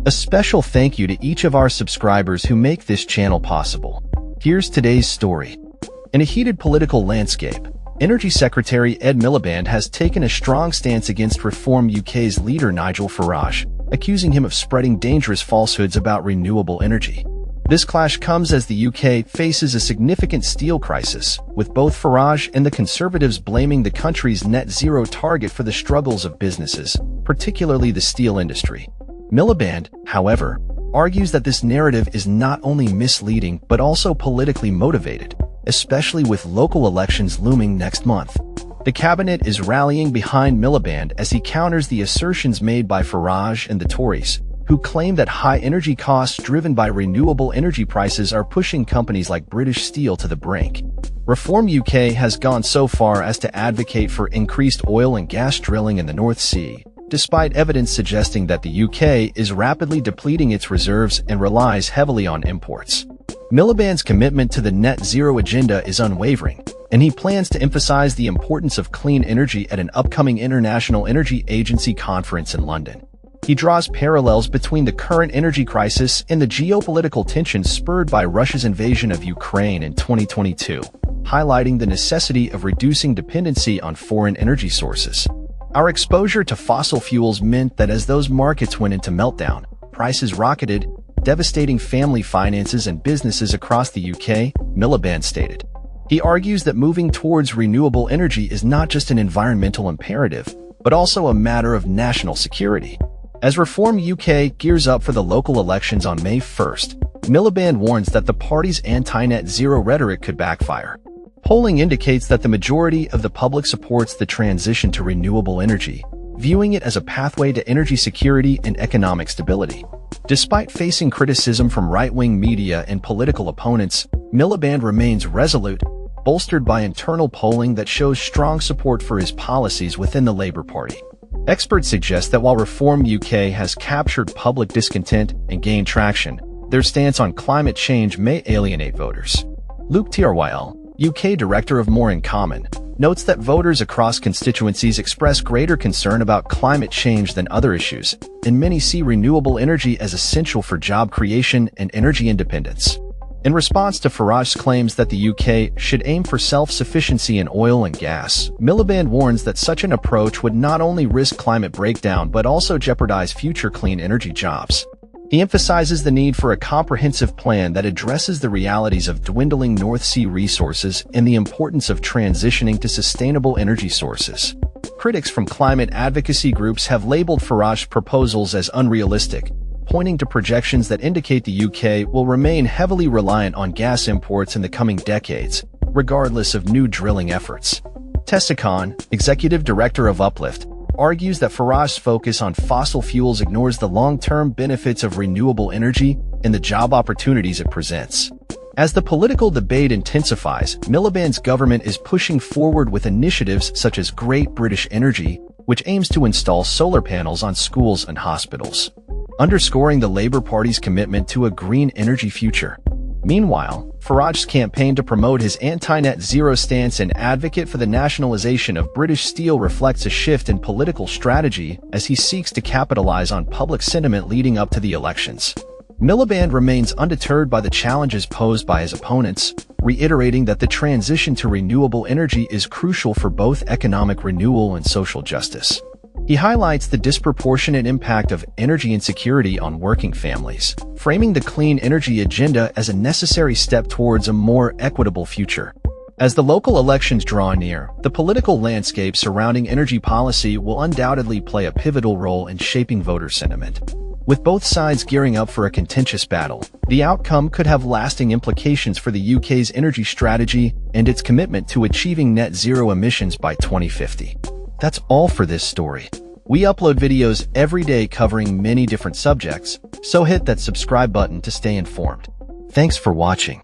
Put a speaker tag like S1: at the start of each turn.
S1: A special thank you to each of our subscribers who make this channel possible. Here's today's story. In a heated political landscape, Energy Secretary Ed Miliband has taken a strong stance against Reform UK's leader Nigel Farage, accusing him of spreading dangerous falsehoods about renewable energy. This clash comes as the UK faces a significant steel crisis, with both Farage and the Conservatives blaming the country's net zero target for the struggles of businesses, particularly the steel industry. Miliband, however, argues that this narrative is not only misleading but also politically motivated, especially with local elections looming next month. The cabinet is rallying behind Miliband as he counters the assertions made by Farage and the Tories, who claim that high energy costs driven by renewable energy prices are pushing companies like British Steel to the brink. Reform UK has gone so far as to advocate for increased oil and gas drilling in the North Sea, despite evidence suggesting that the UK is rapidly depleting its reserves and relies heavily on imports. Miliband's commitment to the net zero agenda is unwavering, and he plans to emphasize the importance of clean energy at an upcoming International Energy Agency conference in London. He draws parallels between the current energy crisis and the geopolitical tensions spurred by Russia's invasion of Ukraine in 2022, highlighting the necessity of reducing dependency on foreign energy sources. Our exposure to fossil fuels meant that as those markets went into meltdown, prices rocketed, devastating family finances and businesses across the UK, Miliband stated. He argues that moving towards renewable energy is not just an environmental imperative, but also a matter of national security. As Reform UK gears up for the local elections on May 1st, Miliband warns that the party's anti-net zero rhetoric could backfire. Polling indicates that the majority of the public supports the transition to renewable energy, viewing it as a pathway to energy security and economic stability. Despite facing criticism from right-wing media and political opponents, Miliband remains resolute, bolstered by internal polling that shows strong support for his policies within the Labour Party. Experts suggest that while Reform UK has captured public discontent and gained traction, their stance on climate change may alienate voters. Luke Tyrwell, UK Director of More in Common, notes that voters across constituencies express greater concern about climate change than other issues, and many see renewable energy as essential for job creation and energy independence. In response to Farage's claims that the UK should aim for self-sufficiency in oil and gas, Miliband warns that such an approach would not only risk climate breakdown but also jeopardize future clean energy jobs. He emphasizes the need for a comprehensive plan that addresses the realities of dwindling North Sea resources and the importance of transitioning to sustainable energy sources. Critics from climate advocacy groups have labeled Farage's proposals as unrealistic, pointing to projections that indicate the UK will remain heavily reliant on gas imports in the coming decades, regardless of new drilling efforts. Tessa Khan, Executive Director of Uplift, argues that Farage's focus on fossil fuels ignores the long-term benefits of renewable energy and the job opportunities it presents. As the political debate intensifies, Miliband's government is pushing forward with initiatives such as Great British Energy, which aims to install solar panels on schools and hospitals, underscoring the Labour Party's commitment to a green energy future. Meanwhile, Farage's campaign to promote his anti-net zero stance and advocate for the nationalization of British Steel reflects a shift in political strategy as he seeks to capitalize on public sentiment leading up to the elections. Miliband remains undeterred by the challenges posed by his opponents, reiterating that the transition to renewable energy is crucial for both economic renewal and social justice. He highlights the disproportionate impact of energy insecurity on working families, framing the clean energy agenda as a necessary step towards a more equitable future. As the local elections draw near, the political landscape surrounding energy policy will undoubtedly play a pivotal role in shaping voter sentiment. With both sides gearing up for a contentious battle, the outcome could have lasting implications for the UK's energy strategy and its commitment to achieving net zero emissions by 2050. That's all for this story. We upload videos every day covering many different subjects, so hit that subscribe button to stay informed. Thanks for watching.